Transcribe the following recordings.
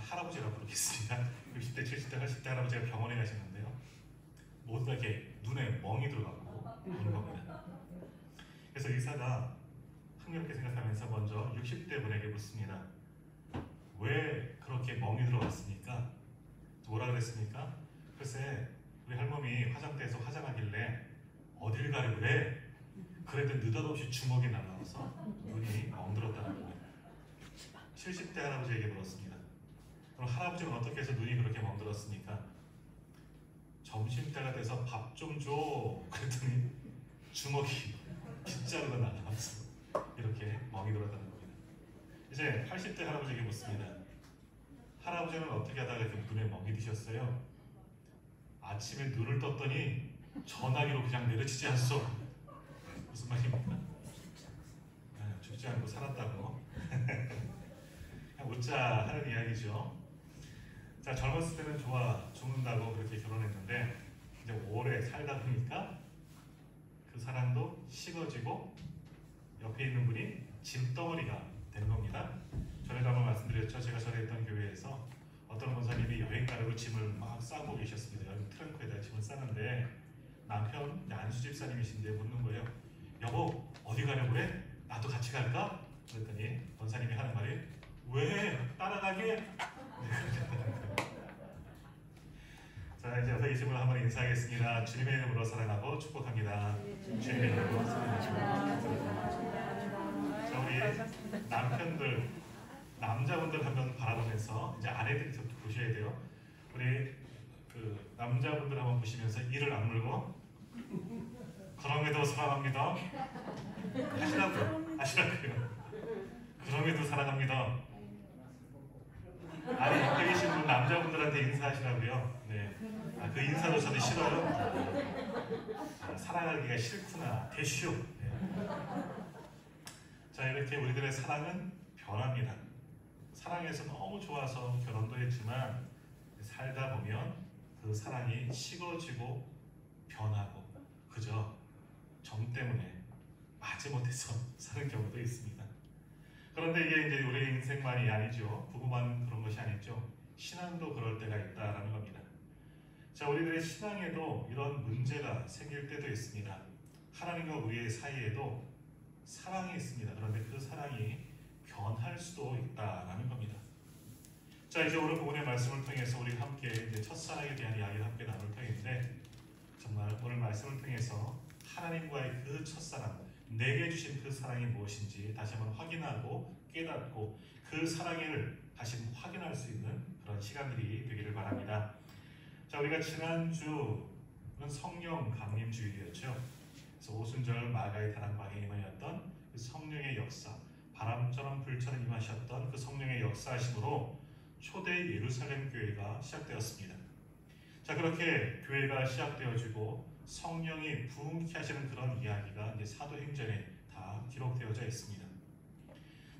할아버지라고 부르겠습니다. 60대, 70대, 80대 할아버지가 병원에 가시는데요. 모두 다 이렇게 눈에 멍이 들어가고 오는 겁니다. 그래서 의사가 흥미롭게 생각하면서 먼저 60대 분에게 묻습니다. 왜 그렇게 멍이 들어갔습니까? 뭐라 그랬습니까? 글쎄 우리 할머니 화장대에서 화장하길래 어딜 가려 그래? 그랬더니 느닷없이 주먹이 날라와서 눈이 멍들었다는 겁니다. 70대 할아버지에게 물었습니다. 그럼 할아버지는 어떻게 해서 눈이 그렇게 멍들었습니까? 점심때가 돼서 밥 좀 줘. 그랬더니 주먹이 빗자루가 날라와서 이렇게 멍이 들었다는 겁니다. 이제 80대 할아버지에게 묻습니다. 할아버지는 어떻게 하다가 이렇게 눈에 멍이 드셨어요? 아침에 눈을 떴더니 전화기로 그냥 내려치지 않소. 무슨 말입니까? 죽지 않고 살았다고. 그냥 웃자 하는 이야기죠. 자, 젊었을 때는 좋아 죽는다고 그렇게 결혼했는데 이제 오래 살다 보니까 그 사랑도 식어지고 옆에 있는 분이 짐덩어리가 된 겁니다. 전에도 한번 말씀드렸죠. 제가 전에 있던 교회에서 어떤 권사님이 여행 가려고 짐을 막 싸고 계셨습니다. 트렁크에다 짐을 싸는데 남편 안수 집사님이신데 묻는 거예요. 여보 어디 가려고 그래? 나도 같이 갈까? 그랬더니 권사님이 하는 말이 왜? 따라가게? 자, 이제 어서 이 집을 한번 인사하겠습니다. 주님의 이름으로 사랑하고 축복합니다. 주님의 이름으로 사랑합니다. 자, 우리 남편들, 남자분들 한번 바라보면서 이제 아내들이 보셔야 돼요. 우리 그 남자분들 한번 보시면서 이를 악물고 그럼에도 사랑합니다. 하시라고요. 그럼에도 사랑합니다. 아니 옆에 계신 분 남자분들한테 인사하시라고요. 네. 그 인사도 저도 싫어요. 사랑하기가 싫구나. 대쇼. 네. 자, 이렇게 우리들의 사랑은 변합니다. 사랑해서 너무 좋아서 결혼도 했지만 살다 보면 그 사랑이 식어지고 변하고 그저 정 때문에 마지못해서 사는 경우도 있습니다. 그런데 이게 이제 우리 인생만이 아니죠. 부부만 그런 것이 아니죠. 신앙도 그럴 때가 있다라는 겁니다. 자, 우리들의 신앙에도 이런 문제가 생길 때도 있습니다. 하나님과 우리의 사이에도 사랑이 있습니다. 그런데 그 사랑이 변할 수도 있다라는 겁니다. 자, 이제 오늘 본문의 말씀을 통해서 우리 함께 이제 첫사랑에 대한 이야기를 함께 나눌 터인데 정말 오늘 말씀을 통해서 하나님과의 그 첫사랑, 내게 주신 그 사랑이 무엇인지 다시 한번 확인하고 깨닫고 그 사랑을 다시 확인할 수 있는 그런 시간들이 되기를 바랍니다. 자, 우리가 지난주는 성령 강림 주일이었죠. 그래서 오순절 마가의 다락방에 임하였던 그 성령의 역사, 바람처럼 불처럼 임하셨던 그 성령의 역사하심으로 초대 예루살렘 교회가 시작되었습니다. 자, 그렇게 교회가 시작되어지고 성령이 부흥케 하시는 그런 이야기가 이제 사도행전에 다 기록되어져 있습니다.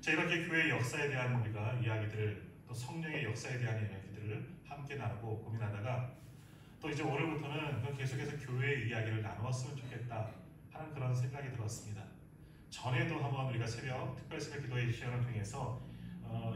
자, 이렇게 교회의 역사에 대한 우리가 이야기들을 또 성령의 역사에 대한 이야기들을 함께 나누고 고민하다가 또 이제 오늘부터는 계속해서 교회의 이야기를 나누었으면 좋겠다 하는 그런 생각이 들었습니다. 전에도 한번 우리가 특별 새벽 기도의 시간을 통해서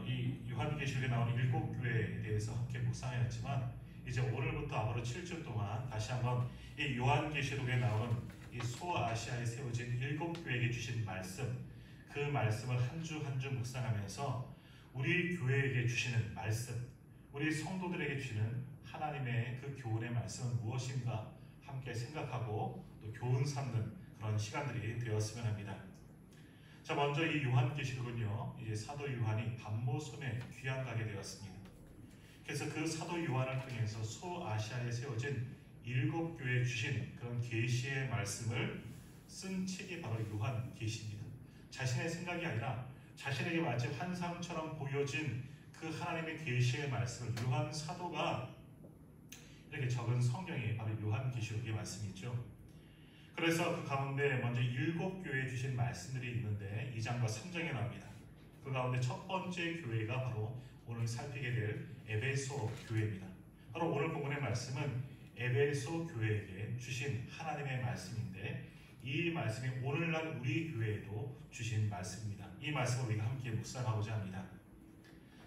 이 요한계시록에 나오는 7교회에 대해서 함께 묵상하였지만 이제 오늘부터 앞으로 7주 동안 다시 한번 이 요한계시록에 나오는 이 소아시아에 세워진 7교회에게 주신 말씀, 그 말씀을 한 주 한 주 묵상하면서 우리 교회에게 주시는 말씀, 우리 성도들에게 주시는 하나님의 그 교훈의 말씀은 무엇인가 함께 생각하고 또 교훈 삼는 그런 시간들이 되었으면 합니다. 자, 먼저 이 요한계시록은요, 이제 사도 요한이 반모섬에 귀향가게 되었습니다. 그래서 그 사도 요한을 통해서 소아시아에 세워진 7교회에 주신 그런 계시의 말씀을 쓴 책이 바로 요한계시입니다. 자신의 생각이 아니라 자신에게 마치 환상처럼 보여진 그 하나님의 계시의 말씀을 요한 사도가 이렇게 적은 성경이 바로 요한계시록의 말씀이죠. 그래서 그 가운데 먼저 7교회에 주신 말씀들이 있는데 2장과 3장에 나옵니다. 그 가운데 첫 번째 교회가 바로 오늘 살피게 될 에베소 교회입니다. 바로 오늘 본문의 말씀은 에베소 교회에게 주신 하나님의 말씀인데 이 말씀이 오늘날 우리 교회에도 주신 말씀입니다. 이 말씀을 우리가 함께 묵상하고자 합니다.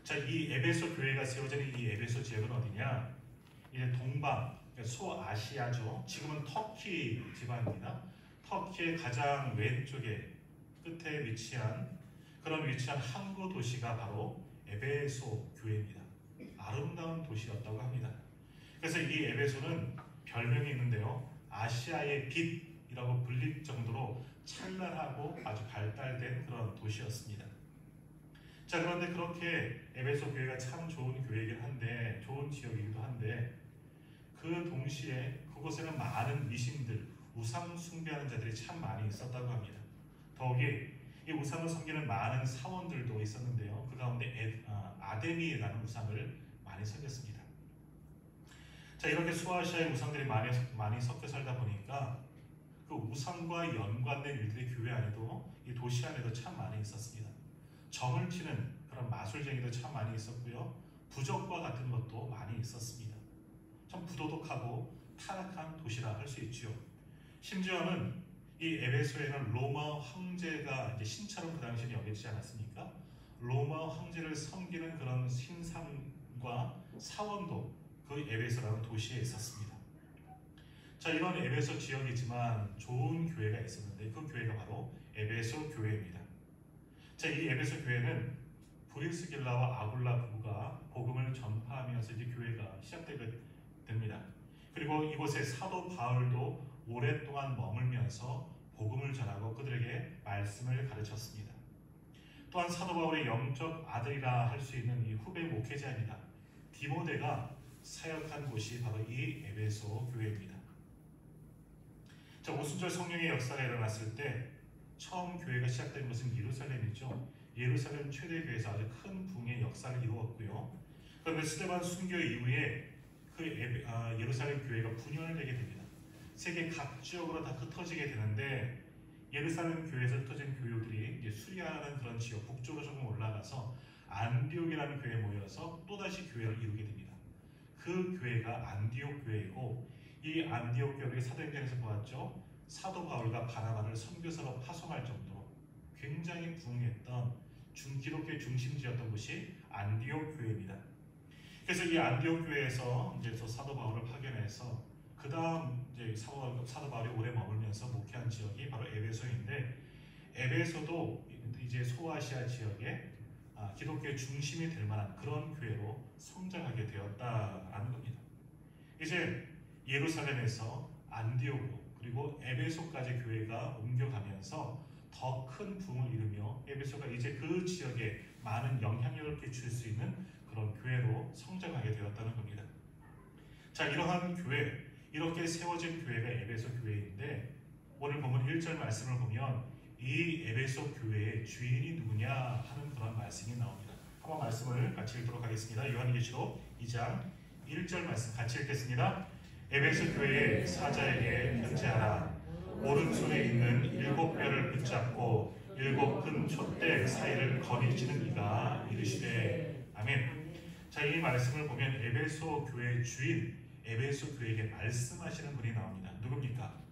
자, 이 에베소 교회가 세워진 이 에베소 지역은 어디냐? 이제 동방, 소아시아죠. 지금은 터키 지방입니다. 터키의 가장 왼쪽에 끝에 위치한 그런 위치한 항구 도시가 바로 에베소 교회입니다. 아름다운 도시였다고 합니다. 그래서 이 에베소는 별명이 있는데요. 아시아의 빛이라고 불릴 정도로 찬란하고 아주 발달된 그런 도시였습니다. 자, 그런데 그렇게 에베소 교회가 참 좋은 교회이긴 한데, 좋은 지역이기도 한데, 그 동시에 그곳에는 많은 미신들, 우상 숭배하는 자들이 참 많이 있었다고 합니다. 더욱이 이 우상을 섬기는 많은 사원들도 있었는데요. 그 가운데 아데미라는 우상을 많이 섬겼습니다. 자, 이렇게 소아시아의 우상들이 많이 섞여 살다 보니까 그 우상과 연관된 일들이 교회 안에도 이 도시 안에도 참 많이 있었습니다. 정을 치는 그런 마술쟁이도 참 많이 있었고요. 부적과 같은 것도 많이 있었습니다. 참 부도덕하고 타락한 도시라 할 수 있지요. 심지어는 이 에베소에는 로마 황제가 이제 신처럼 그 당시에 여겨지지 않았습니까? 로마 황제를 섬기는 그런 신상과 사원도 그 에베소라는 도시에 있었습니다. 자, 이런 에베소 지역이지만 좋은 교회가 있었는데 그 교회가 바로 에베소 교회입니다. 자, 이 에베소 교회는 브리스길라와 아굴라 부부가 복음을 전파하면서 이제 교회가 시작되게 됩니다. 그리고 이곳에 사도 바울도 오랫동안 머물면서 복음을 전하고 그들에게 말씀을 가르쳤습니다. 또한 사도 바울의 영적 아들이라 할 수 있는 이 후배 목회자입니다. 디모데가 사역한 곳이 바로 이 에베소 교회입니다. 자, 오순절 성령의 역사가 일어났을 때 처음 교회가 시작된 것은 예루살렘이죠. 예루살렘 최대 교회에서 아주 큰 부흥의 역사를 이루었고요. 그런데 스데반 순교 이후에 그 예루살렘 교회가 분열되게 됩니다. 세계 각 지역으로 다 흩어지게 되는데 예루살렘 교회에서 흩어진 교회들이 이제 수리아라는 그런 지역 북쪽으로 조금 올라가서 안디옥이라는 교회에 모여서 또다시 교회를 이루게 됩니다. 그 교회가 안디옥 교회이고 이 안디옥 교회를 사도행전에서 보았죠. 사도 바울과 바나바를 선교사로 파송할 정도로 굉장히 부흥했던 기독교의 중심지였던 곳이 안디옥 교회입니다. 그래서 이 안디옥 교회에서 이제 사도 바울을 파견해서 그 다음 이제 사도 바울이 오래 머물면서 목회한 지역이 바로 에베소인데 에베소도 이제 소아시아 지역에 기독교의 중심이 될 만한 그런 교회로 성장하게 되었다라는 겁니다. 이제 예루살렘에서 안디옥으로 그리고 에베소까지 교회가 옮겨가면서 더 큰 부흥을 이루며 에베소가 이제 그 지역에 많은 영향력을 끼칠 수 있는 그런 교회로 성장하게 되었다는 겁니다. 자, 이러한 교회, 이렇게 세워진 교회가 에베소 교회인데 오늘 본문 1절 말씀을 보면 이 에베소 교회의 주인이 누구냐 하는 그런 말씀이 나옵니다. 한번 말씀을 같이 읽도록 하겠습니다. 요한계시록 2장 1절 말씀 같이 읽겠습니다. 에베소 교회의 사자에게 편지하라. 오른손에 있는 7뼈를 붙잡고 7 큰 촛대 사이를 거니치는 이가 이르시되 아멘. 자, 이 말씀을 보면 에베소 교회의 주인 에베소 교회에게 말씀하시는 분이 나옵니다. 누굽니까?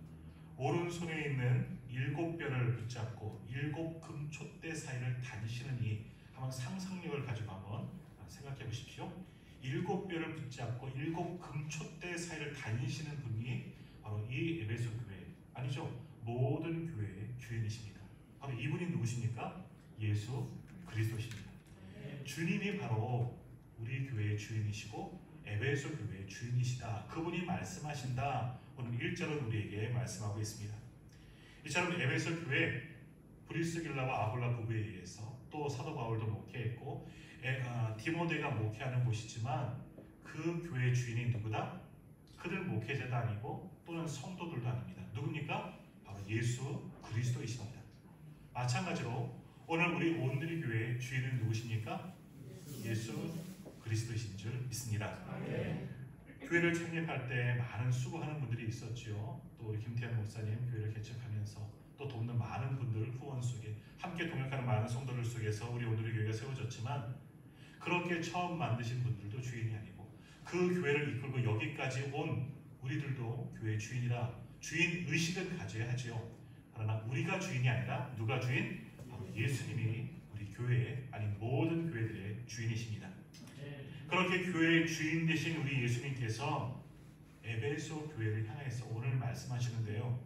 오른손에 있는 7뼈를 붙잡고 7 큰 촛대 사이를 다니시는 이 한번 상상력을 가지고 한번 생각해 보십시오. 7뼈를 붙잡고 7 금 촛대 사이를 다니시는 분이 바로 이 에베소 교회 아니죠. 모든 교회의 주인이십니다. 바로 이분이 누구십니까? 예수 그리스도십니다. 주님이 바로 우리 교회의 주인이시고 에베소 교회의 주인이시다. 그분이 말씀하신다. 오늘 1절은 우리에게 말씀하고 있습니다. 이처럼 에베소 교회 브리스길라와 아굴라 부부에 의해서 또 사도 바울도 목회했고 디모데가 목회하는 곳이지만 그 교회의 주인이 누구다? 그들 목회자도 아니고 또는 성도들도 아닙니다. 누굽니까? 바로 예수 그리스도이십니다. 마찬가지로 오늘 우리 온누리 교회의 주인은 누구십니까? 예수 그리스도이신 줄 믿습니다. 교회를 창립할 때 많은 수고하는 분들이 있었죠. 또 우리 김태현 목사님 교회를 개척하면서 또 돕는 많은 분들 후원 속에 함께 동역하는 많은 성도들 속에서 우리 온누리 교회가 세워졌지만 그렇게 처음 만드신 분들도 주인이 아니고 그 교회를 이끌고 여기까지 온 우리들도 교회 주인이라 주인 의식은 가져야 하지요. 그러나 우리가 주인이 아니라 누가 주인? 바로 예수님이 우리 교회의 아닌 모든 교회들의 주인이십니다. 그렇게 교회의 주인 되신 우리 예수님께서 에베소 교회를 향해서 오늘 말씀하시는데요.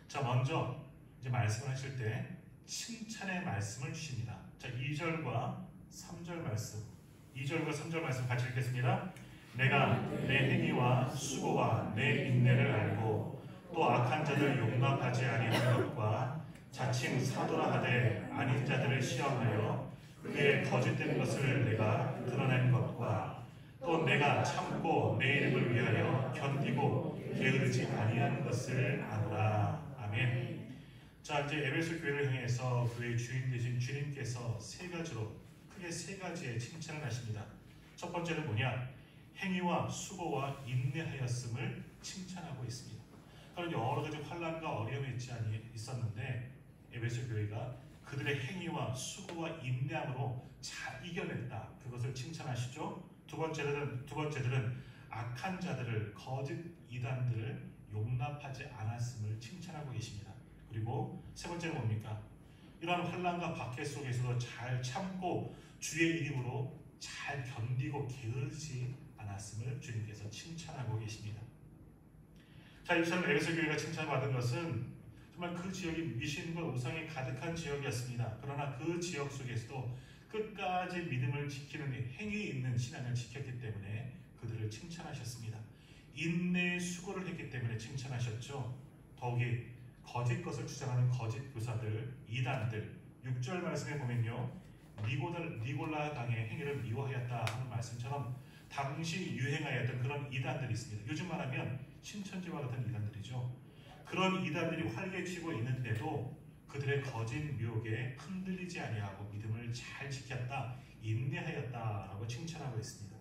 자, 먼저 이제 말씀을 하실 때 칭찬의 말씀을 주십니다. 자, 2절과 3절 말씀. 2절과 3절 말씀 같이 읽겠습니다. 내가 내 행위와 수고와 내 인내를 알고 또 악한 자들 용납하지 아니하는 것과 자칭 사도라 하되 아닌 자들을 시험하여 그의 거짓된 것을 내가 드러낸 것과 또 내가 참고 내 이름을 위하여 견디고 게으르지 아니하는 것을 아노라. 아멘. 자, 이제 에베소 교회를 향해서 교회의 주인 되신 주님께서 세 가지로 크게 세 가지의 칭찬을 하십니다. 첫 번째는 뭐냐? 행위와 수고와 인내하였음을 칭찬하고 있습니다. 그런 여러 가지 환난과 어려움이 있었는데 에베소 교회가 그들의 행위와 수고와 인내함으로 잘 이겨냈다. 그것을 칭찬하시죠. 두 번째들은 악한 자들을 거짓 이단들을 용납하지 않았음을 칭찬하고 계십니다. 그리고 세 번째는 뭡니까? 이러한 환난과 박해 속에서도 잘 참고 주의 이름으로 잘 견디고 게으르지 않았음을 주님께서 칭찬하고 계십니다. 자, 이처럼 에베소 교회가 칭찬받은 것은 정말 그 지역이 미신과 우상이 가득한 지역이었습니다. 그러나 그 지역 속에서도 끝까지 믿음을 지키는 행위 있는 신앙을 지켰기 때문에 그들을 칭찬하셨습니다. 인내의 수고를 했기 때문에 칭찬하셨죠. 더욱이 거짓 것을 주장하는 거짓 교사들, 이단들, 6절 말씀에 보면요, 니골라 당의 행위를 미워하였다 하는 말씀처럼 당시 유행하였던 그런 이단들이 있습니다. 요즘 말하면 신천지와 같은 이단들이죠. 그런 이단들이 활개치고 있는데도 그들의 거짓 유혹에 흔들리지 아니하고 믿음을 잘 지켰다, 인내하였다라고 칭찬하고 있습니다.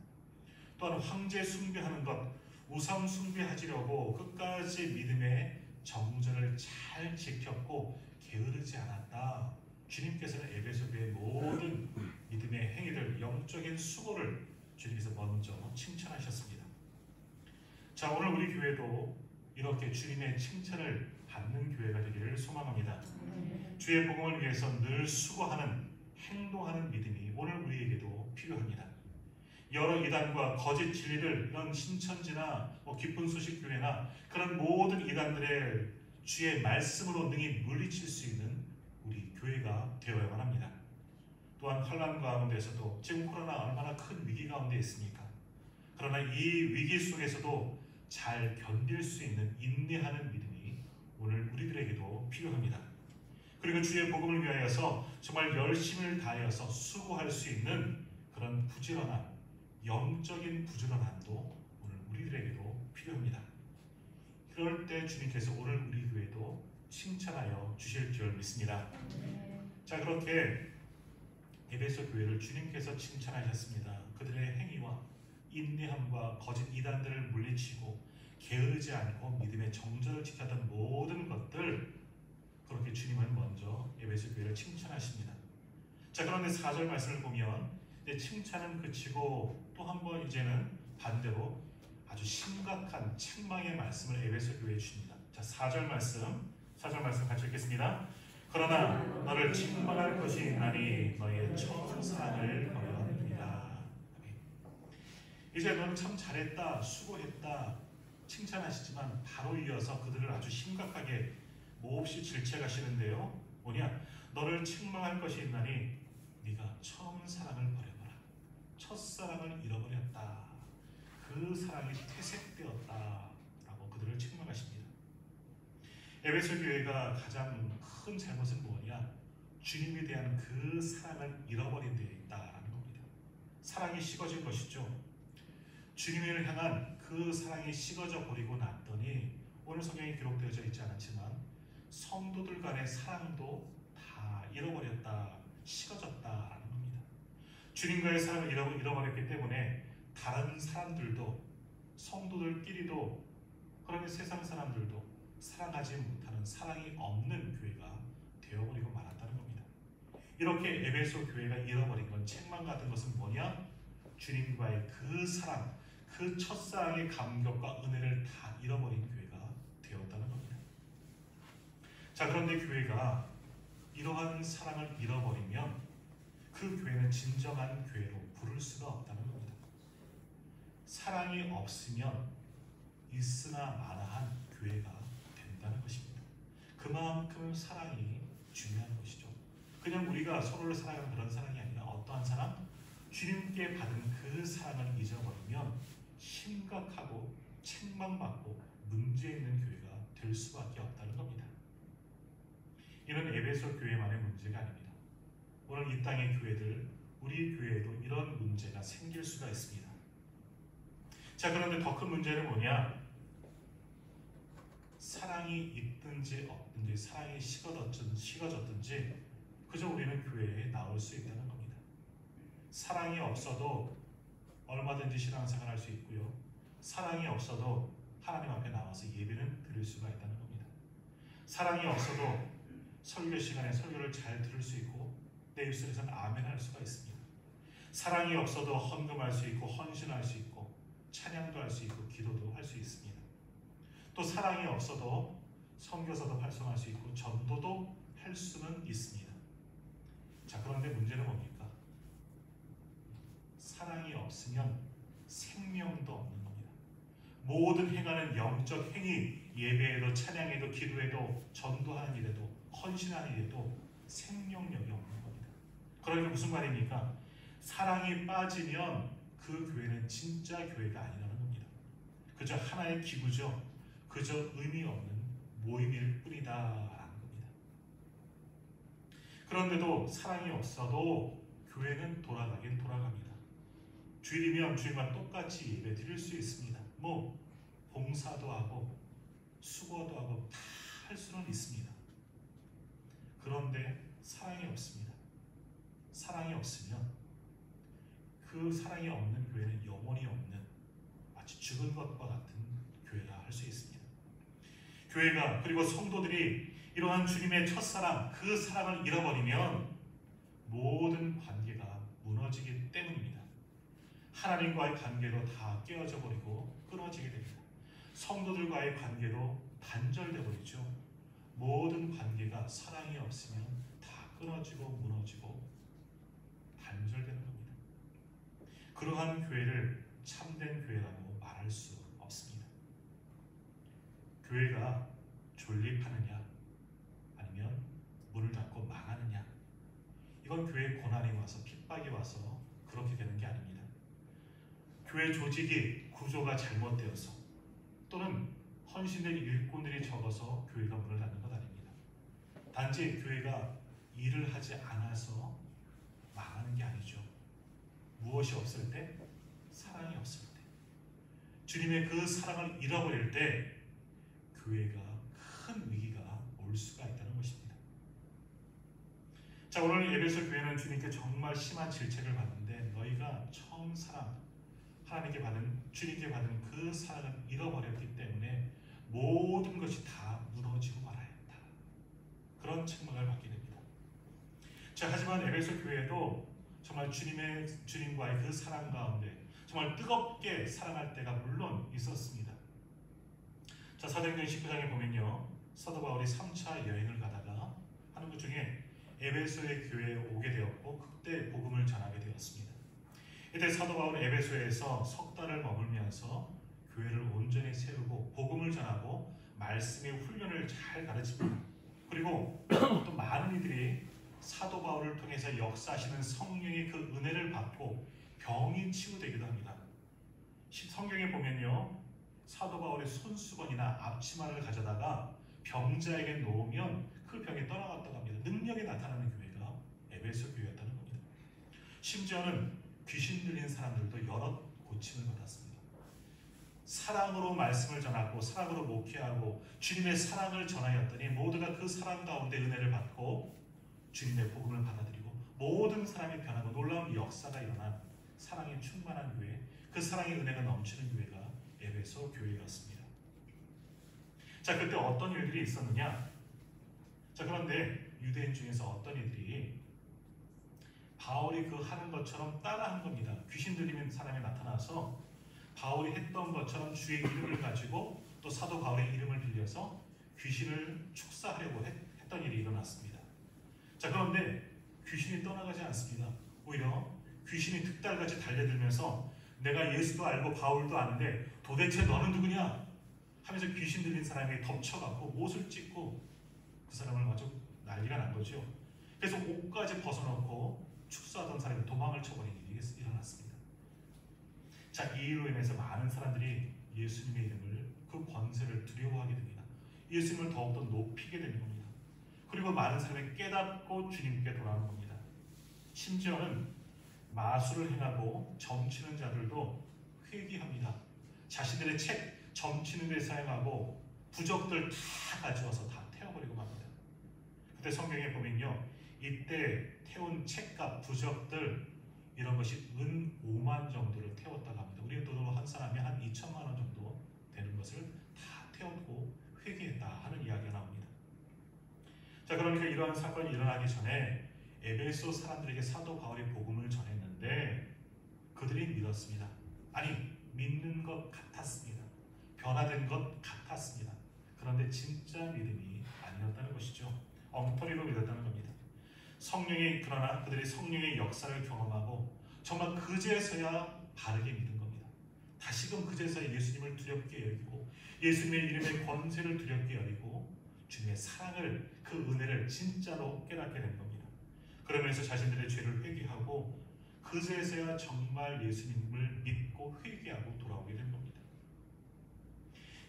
또한 황제 숭배하는 것, 우상 숭배하시려고 끝까지 믿음의 정절을 잘 지켰고 게으르지 않았다. 주님께서는 에베소 교회의 모든 믿음의 행위를, 영적인 수고를 주님께서 먼저 칭찬하셨습니다. 자, 오늘 우리 교회도 이렇게 주님의 칭찬을 받는 교회가 되기를 소망합니다. 주의 복음을 위해서 늘 수고하는, 행동하는 믿음이 오늘 우리에게도 필요합니다. 여러 이단과 거짓 진리를 이런 신천지나 깊은 소식 교회나 그런 모든 이단들의 주의 말씀으로 능히 물리칠 수 있는 우리 교회가 되어야만 합니다. 또한 환난 가운데서도 지금 코로나 얼마나 큰 위기 가운데 있습니까? 그러나 이 위기 속에서도 잘 견딜 수 있는 인내하는 믿음이 오늘 우리들에게도 필요합니다. 그리고 주의 복음을 위하여서 정말 열심을 다하여서 수고할 수 있는 그런 부지런한, 영적인 부지런함도 오늘 우리들에게도 필요합니다. 그럴 때 주님께서 오늘 우리 교회도 칭찬하여 주실 줄 믿습니다. 자, 그렇게 에베소 교회를 주님께서 칭찬하셨습니다. 그들의 행위와 인내함과 거짓 이단들을 물리치고 게으르지 않고 믿음의 정절을 지켰던 모든 것들, 그렇게 주님은 먼저 에베소 교회를 칭찬하십니다. 자, 그런데 4절 말씀을 보면 이제 칭찬은 그치고 또 한 번 이제는 반대로 아주 심각한 책망의 말씀을 에베소 교회에 주십니다. 자, 4절 말씀 같이 읽겠습니다. 그러나 너를 책망할 것이 있나니 너의 처음 사랑을 버렸느니라. 이제 너는 참 잘했다, 수고했다 칭찬하시지만 바로 이어서 그들을 아주 심각하게 몹시 질책하시는데요. 뭐냐? 너를 책망할 것이 있나니 네가 처음 사랑을 버려봐라. 첫사랑을 잃어버렸다. 그 사랑이 퇴색되었다 라고 그들을 책망하십니다. 에베소 교회가 가장 큰 잘못은 뭐냐? 주님에 대한 그 사랑을 잃어버린 데 있다라는 겁니다. 사랑이 식어진 것이죠. 주님을 향한 그 사랑이 식어져 버리고 났더니 오늘 성경에 기록되어져 있지 않았지만 성도들 간의 사랑도 다 잃어버렸다, 식어졌다라는 겁니다. 주님과의 사랑을 잃어버렸기 때문에 다른 사람들도, 성도들끼리도, 그러면 세상 사람들도 사랑하지 못하는, 사랑이 없는 교회가 되어버리고 말았다는 겁니다. 이렇게 에베소 교회가 잃어버린 건, 책망받은 것은 뭐냐? 주님과의 그 사랑, 그 첫사랑의 감격과 은혜를 다 잃어버린 교회가 되었다는 겁니다. 자, 그런데 교회가 이러한 사랑을 잃어버리면 그 교회는 진정한 교회로 부를 수가 없다는 겁니다. 사랑이 없으면 있으나 마나한 교회가 된다는 것입니다. 그만큼 사랑이 중요한 것이죠. 그냥 우리가 서로를 사랑하는 그런 사랑이 아니라 어떠한 사랑? 주님께 받은 그 사랑을 잊어버리면 심각하고 책망받고 문제 있는 교회가 될 수밖에 없다는 겁니다. 이는 에베소 교회만의 문제가 아닙니다. 오늘 이 땅의 교회들, 우리 교회에도 이런 문제가 생길 수가 있습니다. 자, 그런데 더 큰 문제는 뭐냐? 사랑이 있든지 없든지, 사랑이 식어졌든지 그저 우리는 교회에 나올 수 있다는 겁니다. 사랑이 없어도 얼마든지 신앙생활 할 수 있고요. 사랑이 없어도 하나님 앞에 나와서 예배는 드릴 수가 있다는 겁니다. 사랑이 없어도 설교 시간에 설교를 잘 들을 수 있고 내 입술에서는 아멘 할 수가 있습니다. 사랑이 없어도 헌금할 수 있고 헌신할 수 있고 찬양도 할 수 있고 기도도 할 수 있습니다. 또 사랑이 없어도 선교사도 활성화할 수 있고 전도도 할 수는 있습니다. 자, 그런데 문제는 뭡니까? 사랑이 없으면 생명도 없는 겁니다. 모든 행하는 영적 행위, 예배에도 찬양에도 기도에도 전도하는 일에도 헌신하는 일에도 생명력이 없는 겁니다. 그러니까 무슨 말입니까? 사랑이 빠지면 그 교회는 진짜 교회가 아니라는 겁니다. 그저 하나의 기구죠. 그저 의미 없는 모임일 뿐이다라는 겁니다. 그런데도 사랑이 없어도 교회는 돌아가긴 돌아갑니다. 주일이면 주일과 똑같이 예배 드릴 수 있습니다. 뭐 봉사도 하고 수고도 하고 다 할 수는 있습니다. 그런데 사랑이 없습니다. 사랑이 없으면 그 사랑이 없는 교회는 영혼이 없는 마치 죽은 것과 같은 교회라 할 수 있습니다. 교회가 그리고 성도들이 이러한 주님의 첫사랑, 그 사랑을 잃어버리면 모든 관계가 무너지기 때문입니다. 하나님과의 관계도 다 깨어져 버리고 끊어지게 됩니다. 성도들과의 관계도 단절돼 버리죠. 모든 관계가 사랑이 없으면 다 끊어지고 무너지고 단절되는 겁니다. 그러한 교회를 참된 교회라고 말할 수 없습니다. 교회가 존립하느냐 아니면 문을 닫고 망하느냐, 이건 교회에 고난이 와서 핍박이 와서 그렇게 되는 게 아닙니다. 교회 조직이 구조가 잘못되어서 또는 헌신된 일꾼들이 적어서 교회가 문을 닫는 것 아닙니다. 단지 교회가 일을 하지 않아서 망하는 게 아니죠. 무엇이 없을 때? 사랑이 없을 때. 주님의 그 사랑을 잃어버릴 때 교회가 큰 위기가 올 수가 있다는 것입니다. 자, 오늘 에베소 교회는 주님께 정말 심한 질책을 받는데 너희가 처음 사랑, 하나님께 받은, 주님께 받은 그 사랑을 잃어버렸기 때문에 모든 것이 다 무너지고 말아야 한다. 그런 책망을 받게 됩니다. 자, 하지만 에베소 교회도 정말 주님과의 그 사랑 가운데 정말 뜨겁게 사랑할 때가 물론 있었습니다. 자, 사도행전 19장에 보면요, 사도 바울이 3차 여행을 가다가 하는 것 중에 에베소의 교회에 오게 되었고 그때 복음을 전하게 되었습니다. 이때 사도 바울은 에베소에서 석 달을 머물면서 교회를 온전히 세우고 복음을 전하고 말씀의 훈련을 잘 가르칩니다. 그리고 또 많은 이들이 사도 바울을 통해서 역사하시는 성령의 그 은혜를 받고 병이 치유되기도 합니다. 성경에 보면요, 사도 바울의 손수건이나 앞치마를 가져다가 병자에게 놓으면 그 병이 떠나갔다고 합니다. 능력이 나타나는 교회가 에베소 교회였다는 겁니다. 심지어는 귀신 들린 사람들도 여러 고침을 받았습니다. 사랑으로 말씀을 전하고 사랑으로 목회하고 주님의 사랑을 전하였더니 모두가 그 사랑 가운데 은혜를 받고 주님의 복음을 받아들이고 모든 사람이 변하고 놀라운 역사가 일어난 사랑에 충만한 교회, 그 사랑의 은혜가 넘치는 교회가 에베소 교회였습니다. 자, 그때 어떤 일들이 있었느냐? 자, 그런데 유대인 중에서 어떤 이들이 바울이 그 하는 것처럼 따라한 겁니다. 귀신 들리는 사람이 나타나서 바울이 했던 것처럼 주의 이름을 가지고 또 사도 바울의 이름을 빌려서 귀신을 축사하려고 했던 일이 일어났습니다. 자, 그런데 귀신이 떠나가지 않습니다. 오히려 귀신이 득달같이 달려들면서 내가 예수도 알고 바울도 아는데 도대체 너는 누구냐? 하면서 귀신 들린 사람이 덮쳐갖고 못을 찢고 그 사람을 아주 난리가 난 거죠. 그래서 옷까지 벗어놓고 축사하던 사람이 도망을 쳐버린 일이 일어났습니다. 자, 이 일로 인해서 많은 사람들이 예수님의 이름을, 그 권세를 두려워하게 됩니다. 예수님을 더욱더 높이게 되는 겁니다. 그리고 많은 사람이 깨닫고 주님께 돌아오는 겁니다. 심지어는 마술을 행하고 점치는 자들도 회개합니다. 자신들의 책 점치는 데 사용하고 부적들 다 가져와서 다 태워버리고 맙니다. 그때 성경에 보면요, 이때 태운 책과 부적들 이런 것이 은 5만 정도를 태웠다고 합니다. 우리 돈으로 한 사람이 한 2천만 원 정도 되는 것을 다 태웠고 회개했다 하는 이야기가 나옵니다. 자, 그러니까 이러한 사건이 일어나기 전에 에베소 사람들에게 사도 바울이 복음을 전했는데 그들이 믿었습니다. 아니, 믿는 것 같았습니다. 변화된 것 같았습니다. 그런데 진짜 믿음이 아니었다는 것이죠. 엉터리로 믿었다는 겁니다. 그러나 그들이 성령의 역사를 경험하고 정말 그제서야 바르게 믿은 겁니다. 다시금 그제서야 예수님을 두렵게 여기고 예수님의 이름의 권세를 두렵게 여기고 주님의 사랑을, 그 은혜를 진짜로 깨닫게 된 겁니다. 그러면서 자신들의 죄를 회개하고 그제서야 정말 예수님을 믿고 회개하고 돌아오게 된 겁니다.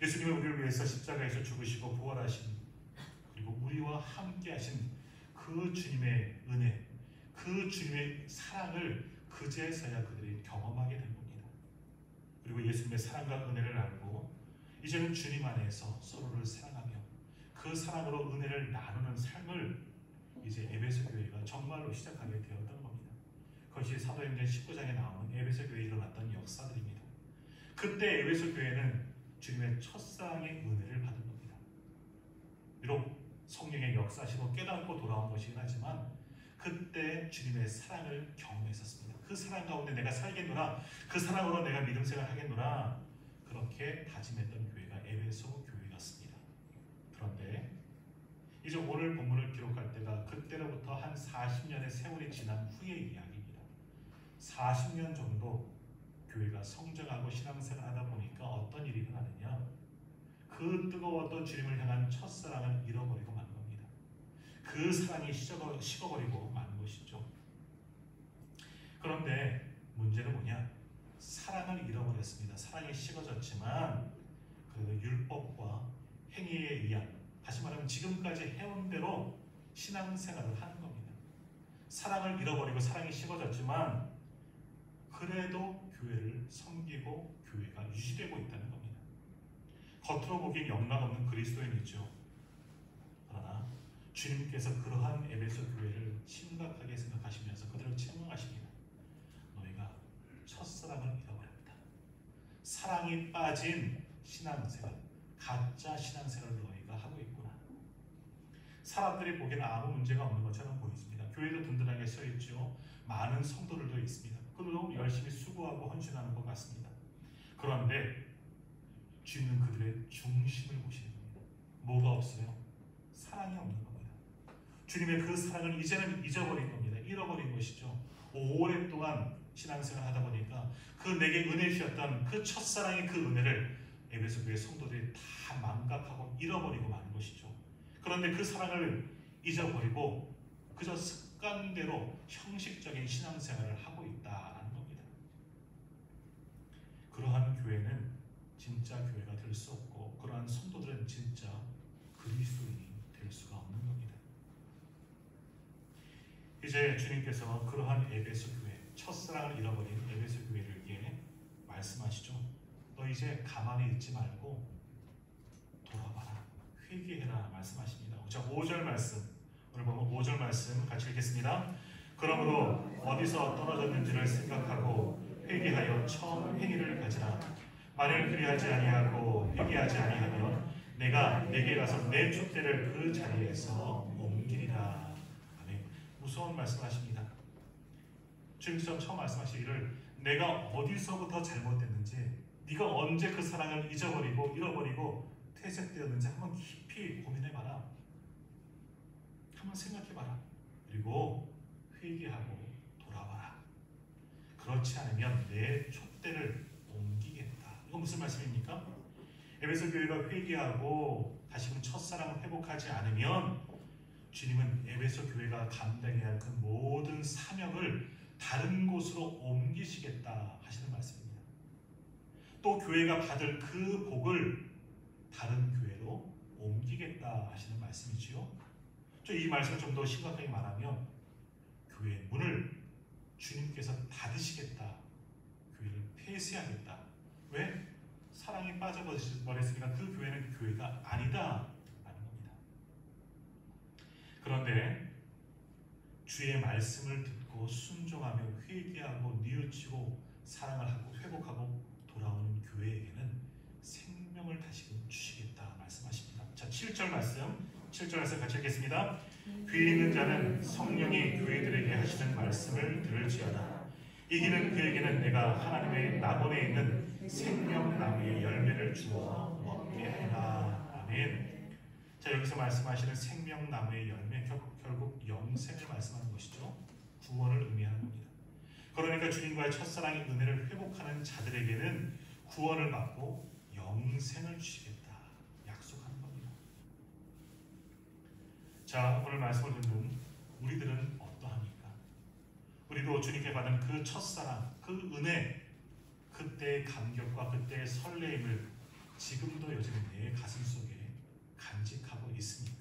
예수님은 우리를 위해서 십자가에서 죽으시고 부활하신, 그리고 우리와 함께 하신 그 주님의 은혜, 그 주님의 사랑을 그제서야 그들이 경험하게 된 겁니다. 그리고 예수님의 사랑과 은혜를 알고 이제는 주님 안에서 서로를 사랑하며 그 사랑으로 은혜를 나누는 삶을 이제 에베소 교회가 정말로 시작하게 되었던 겁니다. 그것이 사도행전 19장에 나오는 에베소 교회에 일어났던 역사들입니다. 그때 에베소 교회는 주님의 첫사랑의 은혜를 받은 겁니다. 비록 성령의 역사시로 깨닫고 돌아온 것이긴 하지만 그때 주님의 사랑을 경험했었습니다. 그 사랑 가운데 내가 살겠노라, 그 사랑으로 내가 믿음 생활 하겠노라, 그렇게 다짐했던 교회가 에베소 교회였습니다. 그런데 이제 오늘 본문을 기록할 때가 그때로부터 한 40년의 세월이 지난 후의 이야기입니다. 40년 정도 교회가 성장하고 신앙생활 하다 보니까 어떤 일이 일어나느냐, 그 뜨거웠던 주님을 향한 첫사랑을 잃어버리고 만 겁니다. 그 사랑이 식어버리고 만 것이죠. 그런데 문제는 뭐냐? 사랑을 잃어버렸습니다. 사랑이 식어졌지만 그래도 율법과 행위에 의한, 다시 말하면 지금까지 해온 대로 신앙생활을 하는 겁니다. 사랑을 잃어버리고 사랑이 식어졌지만 그래도 교회를 섬기고 교회가 유지되고 있다는 겁니다. 겉으로 보기엔 영락없는 그리스도인이죠. 그러나 주님께서 그러한 에베소 교회를 심각하게 생각하시면서 그들을 책망하십니다. 너희가 첫사랑을 잃어버렸다. 사랑이 빠진 신앙생활, 가짜 신앙생활을 너희가 하고 있구나. 사람들이 보기에는 아무 문제가 없는 것처럼 보입니다. 교회도 든든하게 서있죠. 많은 성도들도 있습니다. 그들도 열심히 수고하고 헌신하는 것 같습니다. 그런데 주님은 그들의 중심을 보시는 겁니다. 뭐가 없어요? 사랑이 없는 겁니다. 주님의 그 사랑을 이제는 잊어버린 겁니다. 잃어버린 것이죠. 오랫동안 신앙생활 하다 보니까 그 내게 은혜 주셨던 그 첫사랑의 그 은혜를 에베소 교회 성도들이 다 망각하고 잃어버리고 마는 것이죠. 그런데 그 사랑을 잊어버리고 그저 습관대로 형식적인 신앙생활을 하고 있다는 겁니다. 그러한 교회는 진짜 교회가 될 수 없고 그러한 성도들은 진짜 그리스도인이 될 수가 없는 겁니다. 이제 주님께서 그러한 에베소 교회, 첫사랑을 잃어버린 에베소 교회에게 말씀하시죠. 너 이제 가만히 있지 말고 돌아봐라, 회개해라 말씀하십니다. 자, 5절 말씀, 오늘 보면 5절 말씀 같이 읽겠습니다. 그러므로 어디서 떨어졌는지를 생각하고 회개하여 처음 행위를 가지라. 만일 그리하지 아니하고 회개하지 아니하면 내가 내게 가서 내 촛대를 그 자리에서 옮기리라. 아멘. 무서운 말씀하십니다. 주님께서 처음 말씀하시기를 내가 어디서부터 잘못됐는지, 네가 언제 그 사랑을 잊어버리고 잃어버리고 퇴색되었는지 한번 깊이 고민해봐라. 한번 생각해봐라. 그리고 회개하고 돌아와라. 그렇지 않으면 내 촛대를 옮기겠다. 이거 무슨 말씀입니까? 에베소 교회가 회개하고 다시금 첫사랑을 회복하지 않으면 주님은 에베소 교회가 감당해야 할 그 모든 사명을 다른 곳으로 옮기시겠다 하시는 말씀입니다. 또 교회가 받을 그 복을 다른 교회로 옮기겠다 하시는 말씀이지요. 이 말씀을 좀 더 심각하게 말하면 교회의 문을 주님께서 닫으시겠다. 교회를 폐쇄하겠다. 왜? 사랑이 빠져버렸으니까 그 교회는 교회가 아니다 라는 겁니다. 그런데 주의 말씀을 듣고 순종하며 회개하고 뉘우치고 사랑을 하고 회복하고 돌아오는 교회에게는 생명을 다시금 주시겠다 말씀하십니다. 자, 7절 말씀 7절에서 같이 읽겠습니다. 귀 있는 자는 성령이 교회들에게 하시는 말씀을 들을지어다. 이기는 그에게는 내가 하나님의 낙원에 있는 생명나무의 열매를 주어 먹게 하리라. 아멘. 자, 여기서 말씀하시는 생명나무의 열매, 결국 영생을 말씀하는 것이죠. 구원을 의미하는 겁니다. 그러니까 주님과의 첫사랑의 은혜를 회복하는 자들에게는 구원을 받고 영생을 주시겠다 약속하는 겁니다. 자, 오늘 말씀을 듣는 우리들은 어떠합니까? 우리도 주님께 받은 그 첫사랑, 그 은혜, 그때의 감격과 그때의 설레임을 지금도 여전히 내 가슴 속에 간직하고 있습니까?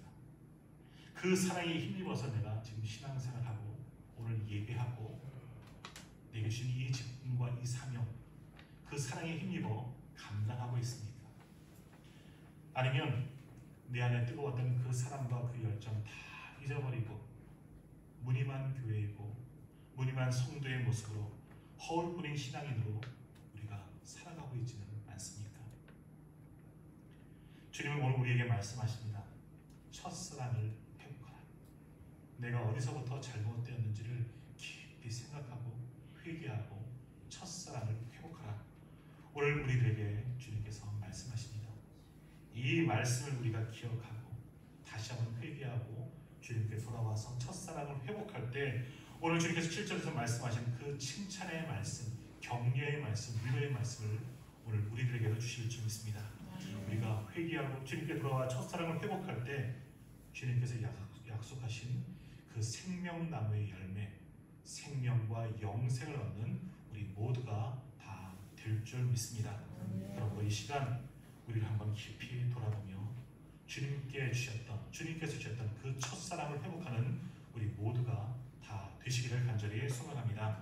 그 사랑에 힘입어서 내가 지금 신앙생활하고 오늘 예배하고 내게 주신 이 직분과 이 사명, 그 사랑에 힘입어 감당하고 있습니까? 아니면 내 안에 뜨거웠던 그 사랑과 그 열정 다 잊어버리고 무늬만 교회이고 무늬만 성도의 모습으로 허울뿐인 신앙인으로 우리가 살아가고 있지는 않습니까? 주님은 오늘 우리에게 말씀하십니다. 첫사랑을 회복하라. 내가 어디서부터 잘못되었는지를 깊이 생각하고 회개하고 첫사랑을 회복하라. 오늘 우리들에게 주님께서 말씀하십니다. 이 말씀을 우리가 기억하고 다시 한번 회개하고 주님께 돌아와서 첫사랑을 회복할 때 오늘 주님께서 7절에서 말씀하신 그 칭찬의 말씀, 격려의 말씀, 위로의 말씀을 오늘 우리들에게도 주실 줄 믿습니다. 우리가 회개하고 주님께 돌아와 첫사랑을 회복할 때 주님께서 약속하신 그 생명나무의 열매, 생명과 영생을 얻는 우리 모두가 다 될 줄 믿습니다. 그러므로 이 시간 우리를 한번 깊이 돌아보며 주님께서 주셨던 그 첫사랑을 회복하는 우리 모두가 다 되시기를 간절히 소망합니다.